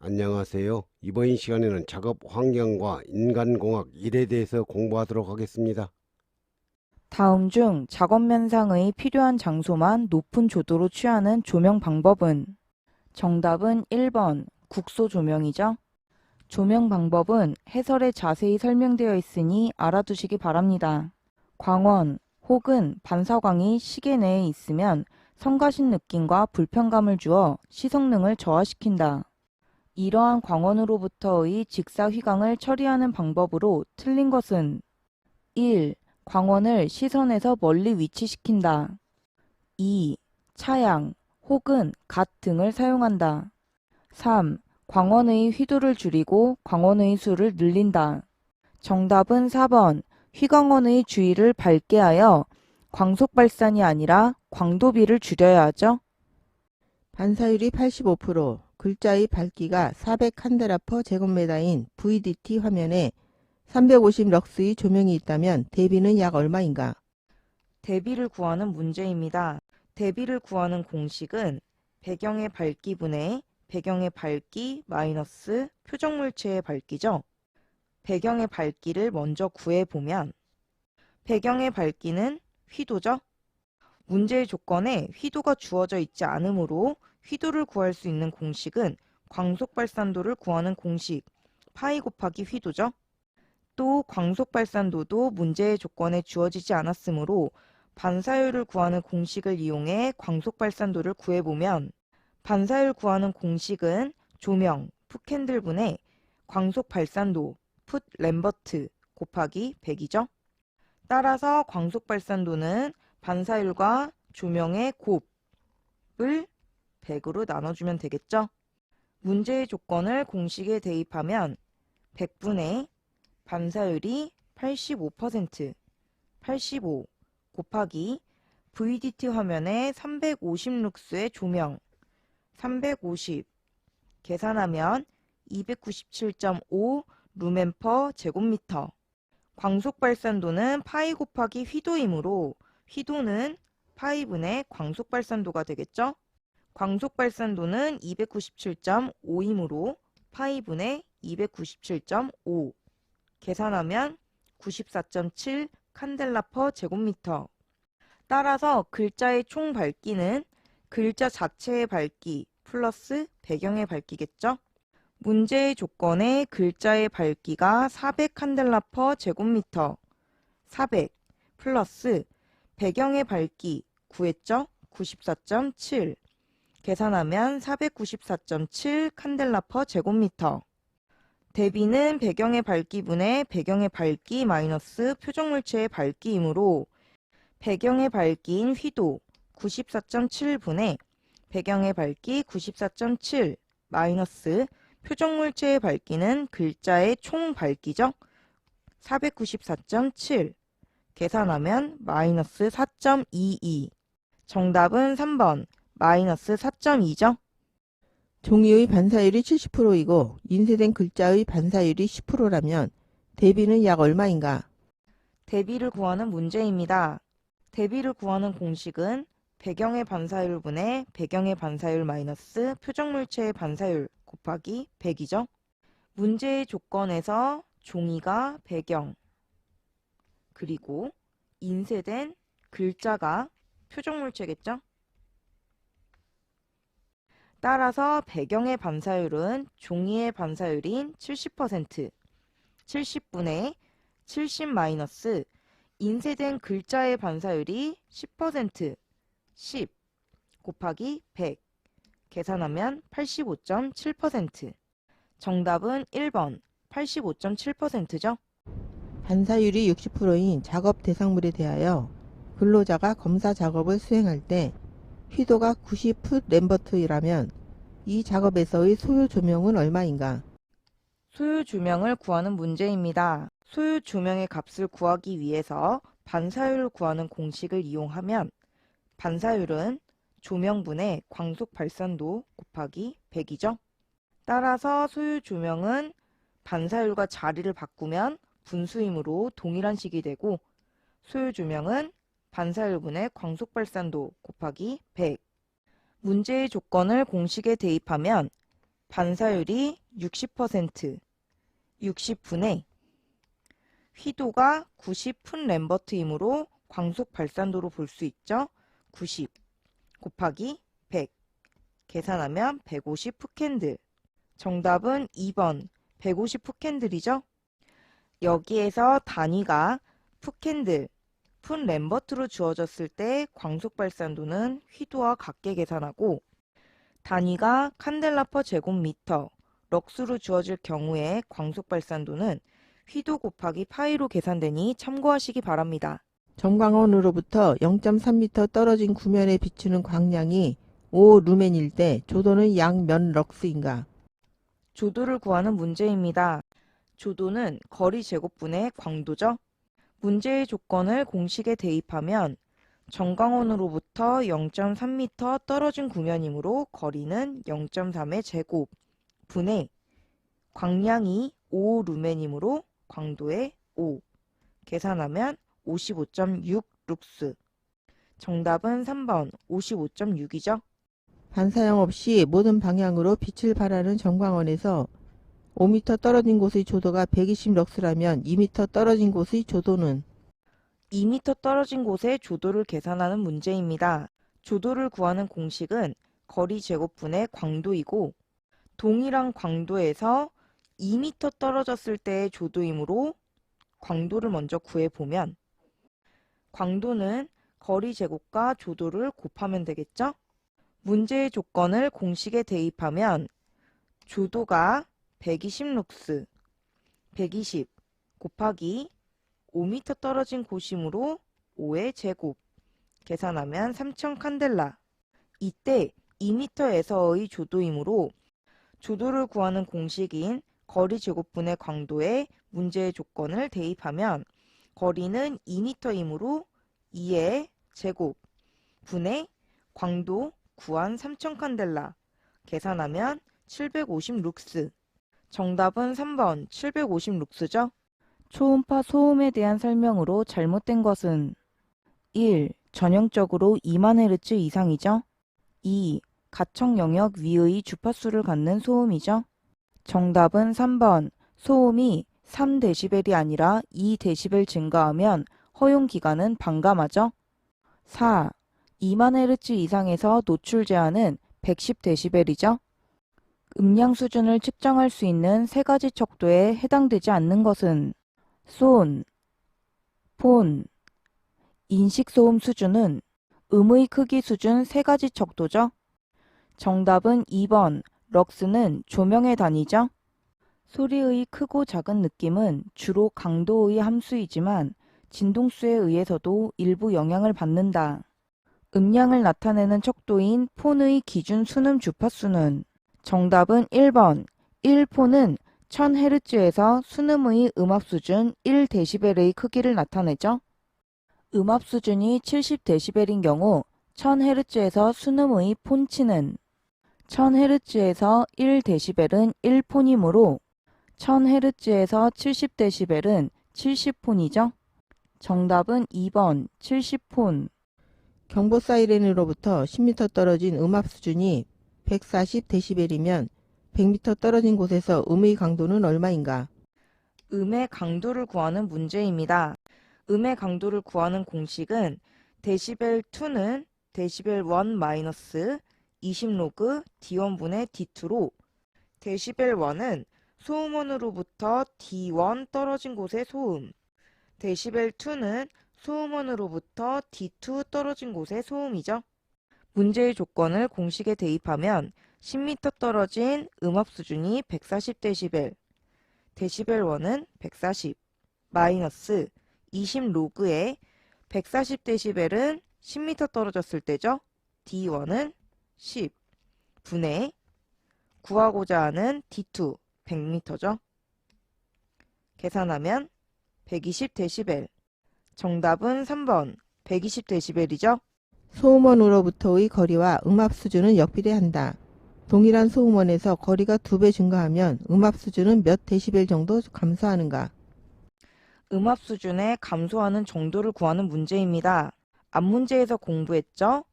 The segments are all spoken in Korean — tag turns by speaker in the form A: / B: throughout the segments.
A: 안녕하세요. 이번 시간에는 작업 환경과 인간공학 1에 대해서 공부하도록 하겠습니다.
B: 다음 중 작업 면상의 필요한 장소만 높은 조도로 취하는 조명 방법은? 정답은 1번 국소 조명이죠. 조명 방법은 해설에 자세히 설명되어 있으니 알아두시기 바랍니다. 광원 혹은 반사광이 시계 내에 있으면 성가신 느낌과 불편감을 주어 시성능을 저하시킨다. 이러한 광원으로부터의 직사휘광을 처리하는 방법으로 틀린 것은 1. 광원을 시선에서 멀리 위치시킨다. 2. 차양 혹은 갓 등을 사용한다. 3. 광원의 휘도를 줄이고 광원의 수를 늘린다. 정답은 4번 휘광원의 주위를 밝게 하여 광속 발산이 아니라 광도비를 줄여야 하죠.
C: 반사율이 85%, 글자의 밝기가 400 칸델라퍼 제곱미터인 VDT 화면에 350 럭스의 조명이 있다면 대비는 약 얼마인가?
B: 대비를 구하는 문제입니다. 대비를 구하는 공식은 배경의 밝기분의 배경의 밝기 마이너스 표정물체의 밝기죠. 배경의 밝기를 먼저 구해보면 배경의 밝기는 휘도죠. 문제의 조건에 휘도가 주어져 있지 않으므로 휘도를 구할 수 있는 공식은 광속 발산도를 구하는 공식 파이 곱하기 휘도죠. 또 광속 발산도도 문제의 조건에 주어지지 않았으므로 반사율을 구하는 공식을 이용해 광속 발산도를 구해보면 반사율 구하는 공식은 조명 풋캔들분의 광속 발산도 풋 램버트 곱하기 100이죠. 따라서 광속 발산도는 반사율과 조명의 곱을 100으로 나눠주면 되겠죠. 문제의 조건을 공식에 대입하면 100분의 반사율이 85%, 85 곱하기 VDT 화면에 350 룩스의 조명, 350 계산하면 297.5 루멘 퍼 제곱미터. 광속 발산도는 파이 곱하기 휘도이므로 휘도는 파이분의 광속 발산도가 되겠죠. 광속 발산도는 297.5이므로 파이분의 297.5 계산하면 94.7 칸델라 퍼 제곱미터. 따라서 글자의 총 밝기는 글자 자체의 밝기 플러스 배경의 밝기겠죠. 문제의 조건에 글자의 밝기가 400 칸델라 퍼 제곱미터 400 플러스 배경의 밝기 구했죠. 94.7 계산하면 494.7 칸델라 퍼 제곱미터. 대비는 배경의 밝기분의 배경의 밝기 마이너스 표정물체의 밝기이므로 배경의 밝기인 휘도 94.7분의 배경의 밝기 94.7 마이너스 표정물체의 밝기는 글자의 총 밝기죠. 494.7 계산하면 마이너스 4.22. 정답은 3번 마이너스 4.2죠.
C: 종이의 반사율이 70%이고 인쇄된 글자의 반사율이 10%라면 대비는 약 얼마인가?
B: 대비를 구하는 문제입니다. 대비를 구하는 공식은 배경의 반사율분의 배경의 반사율 마이너스 표정물체의 반사율 곱하기 100이죠. 문제의 조건에서 종이가 배경 그리고 인쇄된 글자가 표정물체겠죠. 따라서 배경의 반사율은 종이의 반사율인 70%, 70분의 70 마이너스 인쇄된 글자의 반사율이 10%, 10 곱하기 100 계산하면 85.7%. 정답은 1번 85.7%죠.
C: 반사율이 60%인 작업 대상물에 대하여 근로자가 검사 작업을 수행할 때 휘도가 90풋 램버트라면 이 작업에서의 소요 조명은 얼마인가?
B: 소요 조명을 구하는 문제입니다. 소요 조명의 값을 구하기 위해서 반사율을 구하는 공식을 이용하면 반사율은 조명분의 광속 발산도 곱하기 100이죠. 따라서 소요 조명은 반사율과 자리를 바꾸면 분수이므로 동일한 식이 되고 소요 조명은 반사율분의 광속 발산도 곱하기 100. 문제의 조건을 공식에 대입하면 반사율이 60%, 60분의 휘도가 90푼 램버트이므로 광속 발산도로 볼 수 있죠. 90 곱하기 100 계산하면 150 푸캔들. 정답은 2번 150 푸캔들이죠. 여기에서 단위가 푸캔들, 푼 램버트로 주어졌을 때 광속 발산도는 휘도와 같게 계산하고 단위가 칸델라 퍼 제곱미터, 럭스로 주어질 경우에 광속 발산도는 휘도 곱하기 파이로 계산되니 참고하시기 바랍니다.
C: 정광원으로부터 0.3m 떨어진 구면에 비추는 광량이 5루멘일 때 조도는 약 몇 럭스인가?
B: 조도를 구하는 문제입니다. 조도는 거리 제곱분의 광도죠. 문제의 조건을 공식에 대입하면 정광원으로부터 0.3m 떨어진 구면이므로 거리는 0.3의 제곱 분의 광량이 5루멘이므로 광도의 5 계산하면 55.6 룩스. 정답은 3번 55.6이죠.
C: 반사형 없이 모든 방향으로 빛을 발하는 정광원에서 5m 떨어진 곳의 조도가 120 럭스라면 2m 떨어진 곳의 조도는
B: 2m 떨어진 곳의 조도를 계산하는 문제입니다. 조도를 구하는 공식은 거리 제곱분의 광도이고 동일한 광도에서 2m 떨어졌을 때의 조도이므로 광도를 먼저 구해보면 광도는 거리 제곱과 조도를 곱하면 되겠죠? 문제의 조건을 공식에 대입하면 조도가 120 룩스, 120 곱하기 5m 떨어진 곳이므로 5의 제곱 계산하면 3000 칸델라. 이때 2m에서의 조도이므로 조도를 구하는 공식인 거리 제곱분의 광도에 문제의 조건을 대입하면 거리는 2m이므로 2의 제곱 분의 광도 구한 3000 칸델라 계산하면 750 룩스. 정답은 3번 750 룩스죠. 초음파 소음에 대한 설명으로 잘못된 것은 1. 전형적으로 2만 헤르츠 이상이죠. 2. 가청 영역 위의 주파수를 갖는 소음이죠. 정답은 3번 소음이 3dB이 아니라 2dB 증가하면 허용 기간은 반감하죠. 4. 2만 헤르츠 이상에서 노출 제한은 110dB이죠. 음량 수준을 측정할 수 있는 세 가지 척도에 해당되지 않는 것은 소음, 폰, 인식소음 수준은 음의 크기 수준 세 가지 척도죠. 정답은 2번 럭스는 조명의 단위죠. 소리의 크고 작은 느낌은 주로 강도의 함수이지만 진동수에 의해서도 일부 영향을 받는다. 음량을 나타내는 척도인 폰의 기준 순음 주파수는 정답은 1번 1폰은 1000Hz에서 순음의 음압 수준 1dB의 크기를 나타내죠. 음압 수준이 70dB인 경우 1000Hz에서 순음의 폰치는 1000Hz에서 1dB은 1폰이므로 1000Hz에서 70dB은 70폰이죠. 정답은 2번 70폰.
C: 경보 사이렌으로부터 10m 떨어진 음압 수준이 140dB이면 100m 떨어진 곳에서 음의 강도는 얼마인가?
B: 음의 강도를 구하는 문제입니다. 음의 강도를 구하는 공식은 데시벨2는 데시벨1 마이너스 20로그 D1분의 D2로 데시벨1은 소음원으로부터 D1 떨어진 곳의 소음, 데시벨2는 소음원으로부터 D2 떨어진 곳의 소음이죠. 문제의 조건을 공식에 대입하면 10m 떨어진 음압 수준이 140dB, 데시벨1은 140, 마이너스 20로그에 140dB은 10m 떨어졌을 때죠. D1은 10, 분의 구하고자 하는 D2, 100m죠. 계산하면 120dB. 정답은 3번 120dB이죠.
C: 소음원으로부터의 거리와 음압 수준은 역비례한다. 동일한 소음원에서 거리가 2배 증가하면 음압 수준은 몇 데시벨 정도 감소하는가?
B: 음압 수준의 감소하는 정도를 구하는 문제입니다. 앞 문제에서 공부했죠?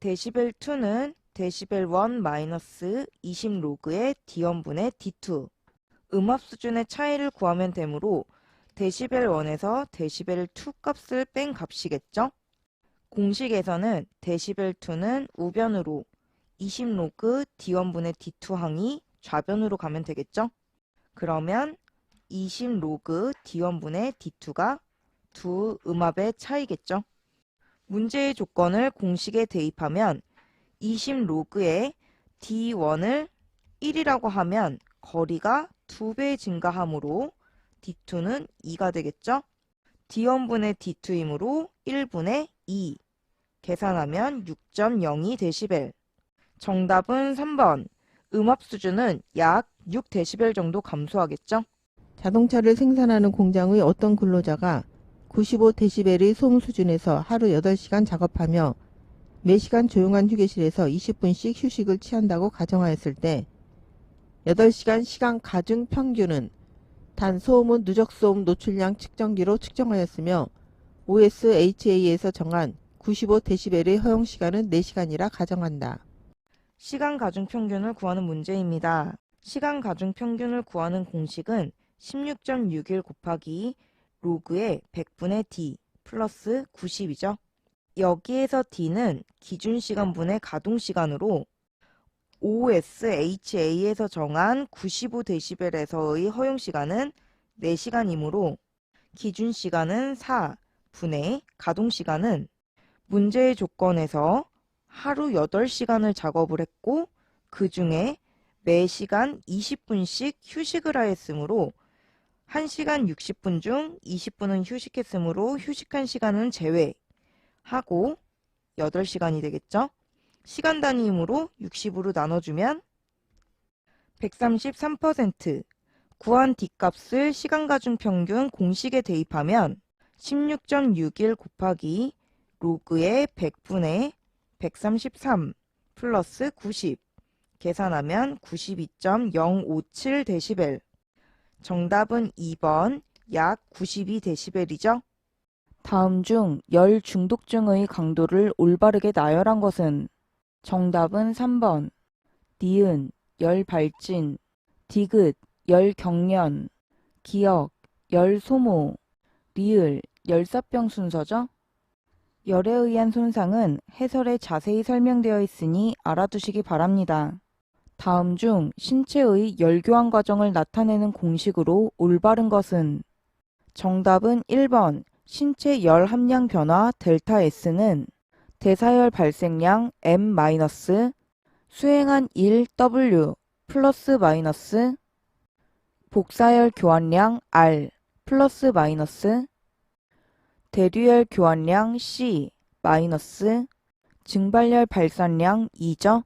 B: 데시벨2는 데시벨 1 마이너스 20로그의 D1분의 D2. 음압 수준의 차이를 구하면 되므로 데시벨 1에서 데시벨 2 값을 뺀 값이겠죠? 공식에서는 데시벨 2는 우변으로 20로그 D1분의 D2 항이 좌변으로 가면 되겠죠? 그러면 20로그 D1분의 D2가 두 음압의 차이겠죠? 문제의 조건을 공식에 대입하면 20로그의 D1을 1이라고 하면 거리가 2배 증가하므로 D2는 2가 되겠죠? D1분의 D2이므로 1분의 2. 계산하면 6.02 데시벨. 정답은 3번. 음압 수준은 약 6데시벨 정도 감소하겠죠?
C: 자동차를 생산하는 공장의 어떤 근로자가 95데시벨의 소음 수준에서 하루 8시간 작업하며 매시간 조용한 휴게실에서 20분씩 휴식을 취한다고 가정하였을 때 8시간 시간 가중 평균은 단 소음은 누적소음 노출량 측정기로 측정하였으며 OSHA에서 정한 95데시벨의 허용시간은 4시간이라 가정한다.
B: 시간 가중 평균을 구하는 문제입니다. 시간 가중 평균을 구하는 공식은 16.61 곱하기 로그의 100분의 D 플러스 90이죠. 여기에서 D는 기준시간분의 가동시간으로 OSHA에서 정한 95데시벨에서의 허용시간은 4시간이므로 기준시간은 4분의 가동시간은 문제의 조건에서 하루 8시간을 작업을 했고 그 중에 매시간 20분씩 휴식을 하였으므로 1시간 60분 중 20분은 휴식했으므로 휴식한 시간은 제외하고 8시간이 되겠죠. 시간 단위이므로 60으로 나눠주면 133%. 구한 D값을 시간 가중 평균 공식에 대입하면 16.61 곱하기 로그의 100분의 133 플러스 90 계산하면 92.057 데시벨. 정답은 2번 약 92 데시벨이죠. 다음 중 열 중독증의 강도를 올바르게 나열한 것은 정답은 3번 니은 열 발진, 디귿 열 경련, 기역 열 소모, 리을 열사병 순서죠. 열에 의한 손상은 해설에 자세히 설명되어 있으니 알아두시기 바랍니다. 다음 중 신체의 열교환 과정을 나타내는 공식으로 올바른 것은 정답은 1번 신체 열 함량 변화 델타 S는 대사열 발생량 M- 수행한 1W 플러스 마이너스 복사열 교환량 R 플러스 마이너스 대류열 교환량 C 마이너스 증발열 발산량 2죠.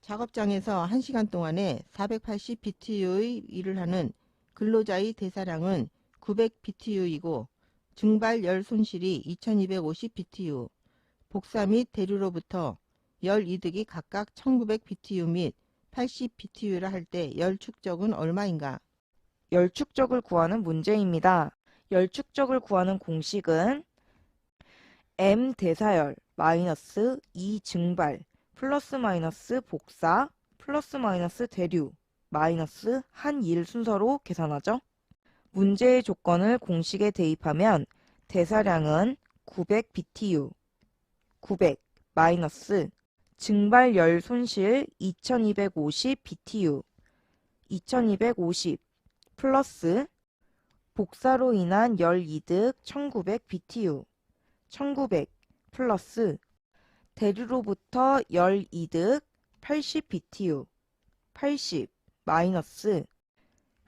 C: 작업장에서 1시간 동안에 480BTU의 일을 하는 근로자의 대사량은 900BTU이고 증발 열 손실이 2250BTU, 복사 및 대류로부터 열 이득이 각각 1900BTU 및 80BTU라 할 때 열 축적은 얼마인가?
B: 열 축적을 구하는 문제입니다. 열 축적을 구하는 공식은 M 대사열 마이너스 2 증발 플러스 마이너스 복사 플러스 마이너스 대류 마이너스 한 일 순서로 계산하죠. 문제의 조건을 공식에 대입하면 대사량은 900BTU 900 마이너스 증발열 손실 2250BTU 2250 플러스 복사로 인한 열 이득 1900BTU 1900 플러스 대류로부터 열 이득 80BTU 80 마이너스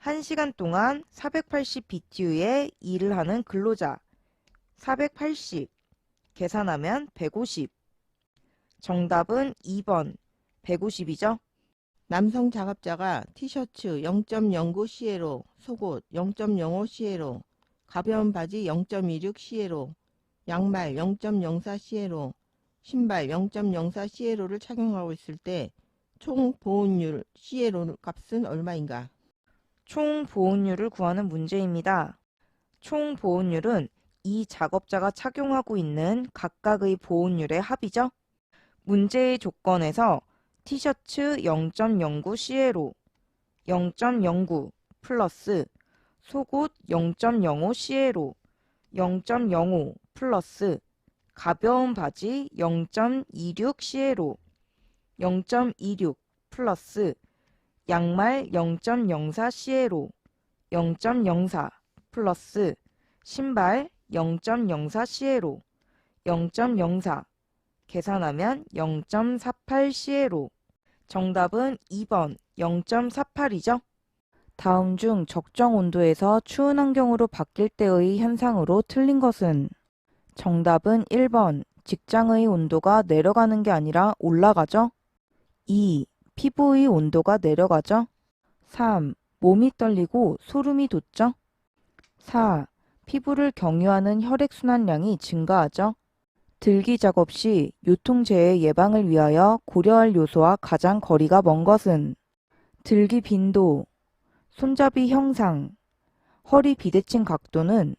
B: 1시간 동안 480BTU의 일을 하는 근로자 480 계산하면 150. 정답은 2번 150이죠.
C: 남성 작업자가 티셔츠 0.09CL로, 속옷 0.05CL로, 가벼운 바지 0.26CL로, 양말 0.04CL로, 신발 0.04CL로를 착용하고 있을 때 총 보온율 CLO 값은 얼마인가?
B: 총 보온율을 구하는 문제입니다. 총 보온율은 이 작업자가 착용하고 있는 각각의 보온율의 합이죠. 문제의 조건에서 티셔츠 0.09 CLO 0.09 플러스 속옷 0.05 CLO 0.05 플러스 가벼운 바지 0.26 CLO 0.26 플러스 양말 0.04 CLO 0.04 플러스 신발 0.04 CLO 0.04 계산하면 0.48 CLO. 정답은 2번 0.48이죠. 다음 중 적정 온도에서 추운 환경으로 바뀔 때의 현상으로 틀린 것은? 정답은 1번 직장의 온도가 내려가는 게 아니라 올라가죠. 2. 피부의 온도가 내려가죠. 3. 몸이 떨리고 소름이 돋죠. 4. 피부를 경유하는 혈액순환량이 증가하죠. 들기 작업 시 요통재해 예방을 위하여 고려할 요소와 가장 거리가 먼 것은? 들기 빈도, 손잡이 형상, 허리 비대칭 각도는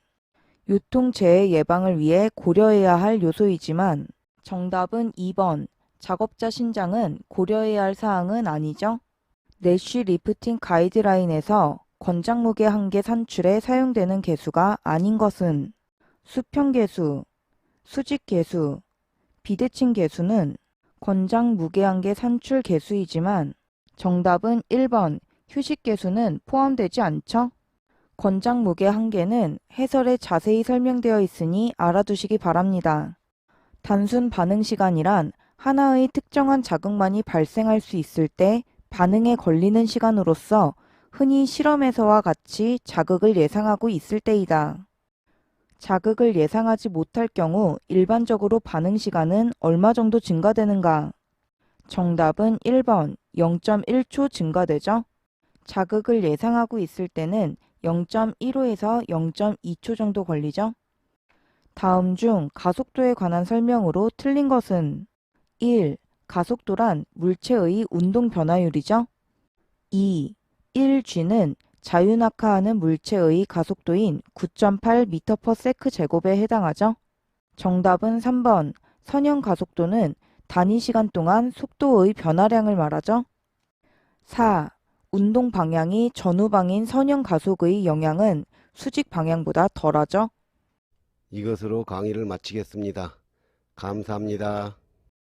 B: 요통재해 예방을 위해 고려해야 할 요소이지만 정답은 2번 작업자 신장은 고려해야 할 사항은 아니죠. 내쉬 리프팅 가이드라인에서 권장 무게 한계 산출에 사용되는 개수가 아닌 것은? 수평 개수, 수직 개수, 비대칭 개수는 권장 무게 한계 산출 개수이지만 정답은 1번 휴식 개수는 포함되지 않죠. 권장 무게 한계는 해설에 자세히 설명되어 있으니 알아두시기 바랍니다. 단순 반응 시간이란 하나의 특정한 자극만이 발생할 수 있을 때 반응에 걸리는 시간으로서 흔히 실험에서와 같이 자극을 예상하고 있을 때이다. 자극을 예상하지 못할 경우 일반적으로 반응 시간은 얼마 정도 증가되는가? 정답은 1번 0.1초 증가되죠. 자극을 예상하고 있을 때는 0.15에서 0.2초 정도 걸리죠. 다음 중 가속도에 관한 설명으로 틀린 것은? 1. 가속도란 물체의 운동 변화율이죠. 2. 1g는 자유낙하하는 물체의 가속도인 9.8m/s 제곱에 해당하죠. 정답은 3번 선형 가속도는 단위 시간 동안 속도의 변화량을 말하죠. 4. 운동 방향이 전후방인 선형 가속의 영향은 수직 방향보다 덜하죠.
A: 이것으로 강의를 마치겠습니다. 감사합니다.